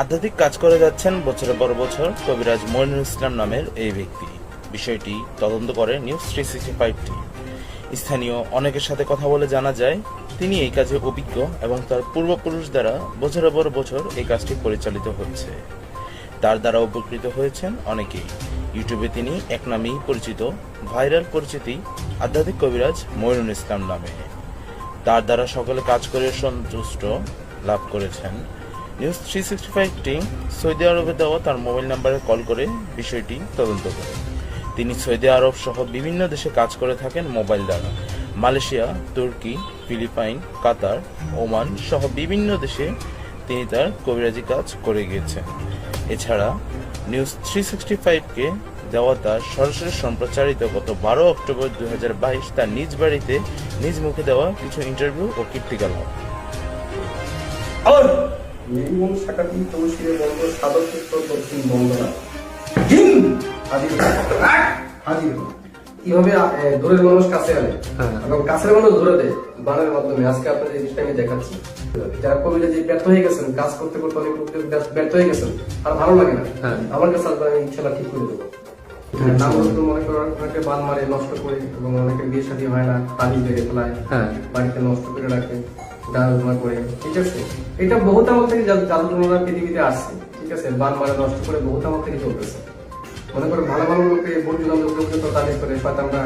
আধ্যাত্মিক কাজ করে যাচ্ছেন বছরের পর বছর কবিরাজ মইনুল ইসলাম নামের এই ব্যক্তি। বিষয়টি তদন্ত করে নিউজ 365টি। স্থানীয় অনেকের সাথে কথা বলে জানা যায় তিনি এই কাজে অভিজ্ঞ এবং তার পূর্বপুরুষ দ্বারা বছরের পর বছর এই কাজটি পরিচালিত হচ্ছে। তার দ্বারা উপকৃত হয়েছেন অনেকেই। ইউটিউবে তিনি এক নামেই পরিচিত, ভাইরাল পরিচিতি আধ্যাত্মিক কবিরাজ মইনুল ইসলাম নামে। তার দ্বারা সকলে কাজ করে সন্তুষ্ট লাভ করেছেন। নিউজ 365টি সৌদি আরবে দেওয়া তার মোবাইল নাম্বারে কল করে বিষয়টি তদন্ত করে। তিনি সৌদি আরব সহ বিভিন্ন দেশে কাজ করে থাকেন মোবাইল দ্বারা। মালয়েশিয়া, তুর্কি, ফিলিপাইন, কাতার, ওমান সহ বিভিন্ন দেশে তিনি তার কবিরাজি কাজ করে গিয়েছেন। এছাড়া নিউজ 365কে দেওয়া তার সরাসরি সম্প্রচারিত গত 12 অক্টোবর 2022 তার নিজ বাড়িতে নিজ মুখে দেওয়া কিছু ইন্টারভিউ ও কীর্তিকলাপ। নির্মূল শাখাটি তৌসিরে বন্ধ সাদর উত্তর দক্ষিণ বন্দনা কিভাবে দূরের মানুষ কাছে আনে এবং কাছের মানুষ ধরে দেয় বানের মাধ্যমে। আজকে আপনাদের এই জিনিসটা আমি দেখাচ্ছি। যারা কবিরা যে ব্যর্থ হয়ে গেছেন, কাজ করতে করতে অনেক লোক ব্যর্থ হয়ে গেছেন, আর ভালো লাগে না, আমার কাছে আসবে, আমি ইনশাল্লাহ ঠিক করে দেবো। মনে করো অনেকে বান মারে, নষ্ট করে, এবং অনেকে বিয়ে শাদী হয় না, পানি বেড়ে ফেলায়, বাড়িতে নষ্ট করে রাখে, ডালমা করে। ঠিক আছে, এটা বহুত আমল থেকে জাদুটোনা পৃথিবীতে আসছে। ঠিক আছে, বান মারে নষ্ট করে বহুত আমল থেকে চলতেছে। মনে করো ভালো ভালো লোককে বন্ধু বান্ধবকে তো তাদের করে হয়তো আমরা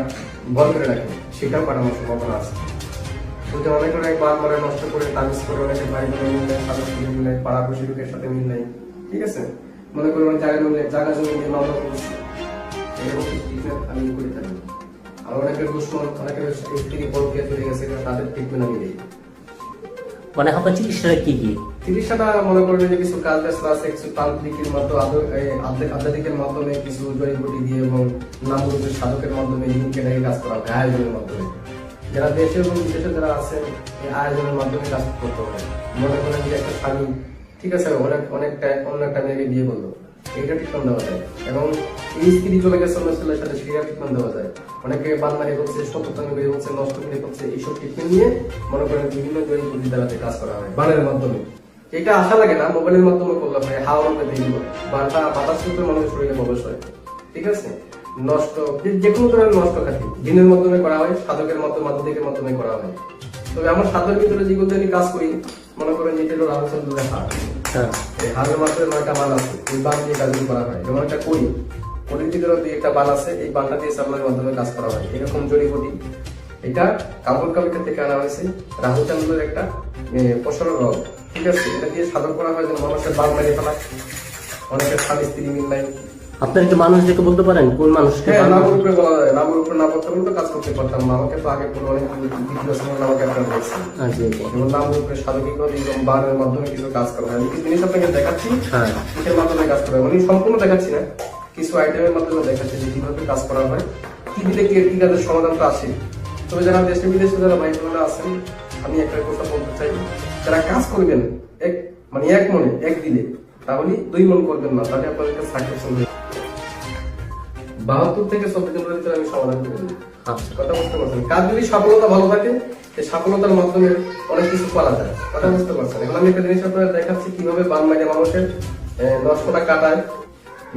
ভর করে রাখি, সেটাও পাঠানোর সম্ভাবনা আছে। কিন্তু অনেক অনেক বান মারে নষ্ট করে তাবিজ করে, অনেকে ভাই বোনের মিল নেয়, সাদা মিল নেয়, পাড়া প্রতিবেশীর সাথে মিল নেয়। ঠিক আছে, মনে করো অনেক জায়গা মিলে, জায়গা জমি নিয়ে মামলা করছি, এরকম আমি করে থাকি। আর অনেকের দুশ্মন, অনেকের স্ত্রী পরকীয়া চলে গেছে, তাদের ট্রিটমেন্ট আমি দিই। মানে আপনার চিকিৎসাটা কি কি? চিকিৎসাটা মনে করেন যে কিছু কাজ আছে, কিছু তান্ত্রিকের মাধ্যমে, আধ্যাত্মিকের মাধ্যমে, কিছু জড়িবুটি দিয়ে এবং নামরূপের সাধকের মাধ্যমে লিঙ্কে কাজ করা হয়, আয়োজনের মাধ্যমে। যারা দেশে এবং বিদেশে যারা আছেন, এই আয়োজনের মাধ্যমে কাজ করতে হবে। মনে করেন যে একটা স্বামী, ঠিক আছে, অনেকটা অন্য একটা মেয়েকে বিয়ে করলো, এইটা ট্রিটমেন্ট দেওয়া যায়। এবং এই স্ত্রী চলে গেছে অন্য ছেলের সাথে, সেটা ট্রিটমেন্ট দেওয়া যায়। অনেকে বানমারি করছে, সত্যতানি করে হচ্ছে, নষ্ট করে করছে, এইসব ট্রিটমেন্ট নিয়ে মনে করেন বিভিন্ন জড়িবুটি দ্বারাতে কাজ করা হয় বানের মাধ্যমে। এটা আশা লাগে না, মোবাইলের মাধ্যমে করলে হয়, হাওয়ার মধ্যে দিয়ে দিল, বানটা বাতাস করতে মানুষের শরীরে প্রবেশ হয়। ঠিক আছে, নষ্ট যে কোনো ধরনের নষ্ট খাতি দিনের মাধ্যমে করা হয়, সাধকের মাধ্যমে, মাধ্যমিকের মাধ্যমে করা হয়। তবে আমার সাধকের ভিতরে যেগুলো আমি কাজ করি, মনে করেন যেটা হলো রামচন্দ্রের হাত, এই হাতের মাত্র 9টা বান আছে, এই বান দিয়ে কাজগুলো করা হয়। যেমন একটা করি, করির ভিতরে একটা বান আছে, এই বানটা দিয়ে সামনের মাধ্যমে কাজ করা হয়। এরকম জড়িবুটি, এটা কাবুল কাবিকা থেকে আনা হয়েছে, রাহু চান্দ্রের একটা পশরের রোগ। ঠিক আছে, এটা দিয়ে সাধক করা হয় যেন মানুষের বান মেরে ফেলা, অনেকের স্বামী স্ত্রী মিল নাই। আপনার একটু মানুষ দেখে বলতে পারেন কোন মানুষকে? নামের উপরে বলা যায়, নামের উপরে না করতে পারলে তো কাজ করতে পারতাম না। আমাকে তো আগে কোনো অনেক ভিডিও সময় আমাকে আপনার বলছে, যেমন নামের উপরে সাধকিক বানের মাধ্যমে কিছু কাজ করা হয়। আমি কিছু জিনিস আপনাকে দেখাচ্ছি, এর মাধ্যমে কাজ করা হয়, মানে সম্পূর্ণ দেখাচ্ছি না, কিছু আইটেমের মাধ্যমে দেখাচ্ছি যে কিভাবে কাজ করা হয়, কি দিলে কি কাজের সমাধানটা আসে। তবে যারা দেশে বিদেশে যারা ভাই বোনেরা আছেন, আমি একটা কথা বলতে চাই, যারা কাজ করবেন এক মনে এক দিলে, তাহলে 2 মন করবেন না, তাহলে আপনাদেরকে সাকসেস হবে। 72 থেকে 24 দিনের ভিতরে আমি সমাধান করে দিই। কথা বুঝতে পারছেন? কাজ যদি সফলতা ভালো থাকে, সেই সফলতার মাধ্যমে অনেক কিছু করা যায়। কথা বুঝতে পারছেন? এখন আমি একটা জিনিস আপনাদের দেখাচ্ছি কিভাবে বান মাইরে মানুষের নষ্টটা কাটায়।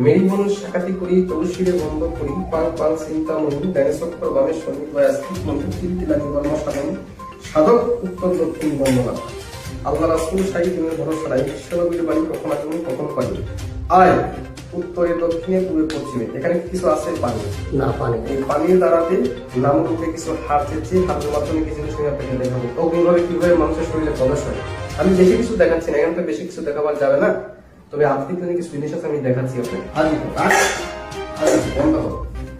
মেরিবন শাখাতি করি, তৌসিরে বন্ধ করি, পাল পাল চিন্তা মনি, জ্ঞানেশ্বর ভাবে সঙ্গীত বা স্থিত মন্ত্র কীর্তি লাগি বর্ম সাধন, সাধক উত্তর দক্ষিণ বন্দনা। আল্লাহ রাসূল সাহিত্য ভরসা নাই, বিশ্বনবীর বাণী কখনো তুমি কখনো পানি। আয় উত্তরে, দক্ষিণে, পূর্বে, পশ্চিমে, এখানে কিছু আছে পানি না, পানি এই পানির দ্বারাতে নামরূপে কিছু হাত চেয়েছি, হাতের মাধ্যমে কিছু জিনিস আপনাকে দেখাবো। অগ্নিভাবে কিভাবে মানুষের শরীরে প্রবেশ হয়। আমি বেশি কিছু দেখাচ্ছি না, এখানে তো বেশি কিছু দেখাবার যাবে না, তবে আত্মিক কিছু জিনিস আছে আমি দেখাচ্ছি আপনাকে। বন্ধ হোক,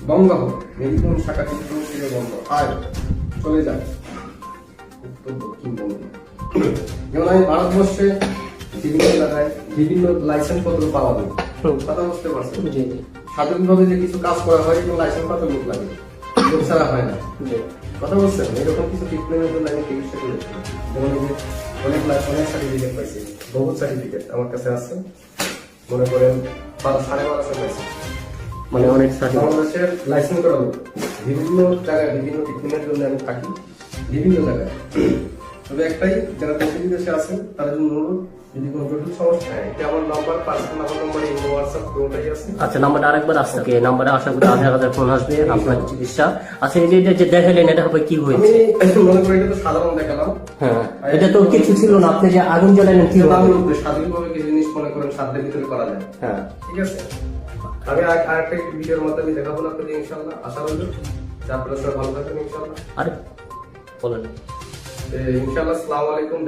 বন্ধ হোক, মেরিকোন শাখা কিন্তু বন্ধ, আর চলে যায় উত্তর দক্ষিণ বন্ধ। যেমন আমি ভারতবর্ষে বিভিন্ন জায়গায় বিভিন্ন লাইসেন্স পত্র পাওয়া যায়। কথা বুঝতে পারছেন? স্বাধীনভাবে যে কিছু কাজ করা হয়, এবং লাইসেন্স পাত্র লোক লাগে, লোক ছাড়া হয় না। কথা বলছেন? এরকম কিছু ট্রিটমেন্টের জন্য আমি চিকিৎসা করেছি। যেমন অনেক সার্টিফিকেট পাইছি, বহুত সার্টিফিকেট আমার কাছে আছে। মনে করেন 12.5 পাইছি, মানে অনেক বাংলাদেশের লাইসেন্স করা লোক। বিভিন্ন জায়গায় বিভিন্ন ট্রিটমেন্টের জন্য আমি থাকি, বিভিন্ন জায়গায়। তবে একটাই, যারা দেশে বিদেশে আছেন তাদের জন্য যদি কোনো জটিল সমস্যা হয়, এটা আমার number, personal number, imo, WhatsApp দুটোই আছে। আচ্ছা, নাম্বারটা আরেকবার আসছে। ওকে, নাম্বারে আশা করি 1000 ফোন আসবে আপনার চিকিৎসা। আচ্ছা, এই যে দেখালেন এটা হবে কি আমি হয়েছে? মনে করি এটা তো সাধারণ দেখালাম। হ্যাঁ, এটা তো কিছু ছিল না। আপনি যে আগুন জ্বালালেন কি এটা হবে? আমি উপরে স্বাধীনভাবে কিছু জিনিস মনে করেন সাধ্যের ভিতরে করা যায়। হ্যাঁ, ঠিক আছে, আমি আরেকটা ভিডিওর মাধ্যমে দেখাবো না আপনাদের ইনশাআল্লাহ। আশা রইল যে আপনারা সবাই ভালো থাকবেন ইনশাআল্লাহ। আরে বলেন। ইনশাআল্লাহ। আসসালামু আলাইকুম।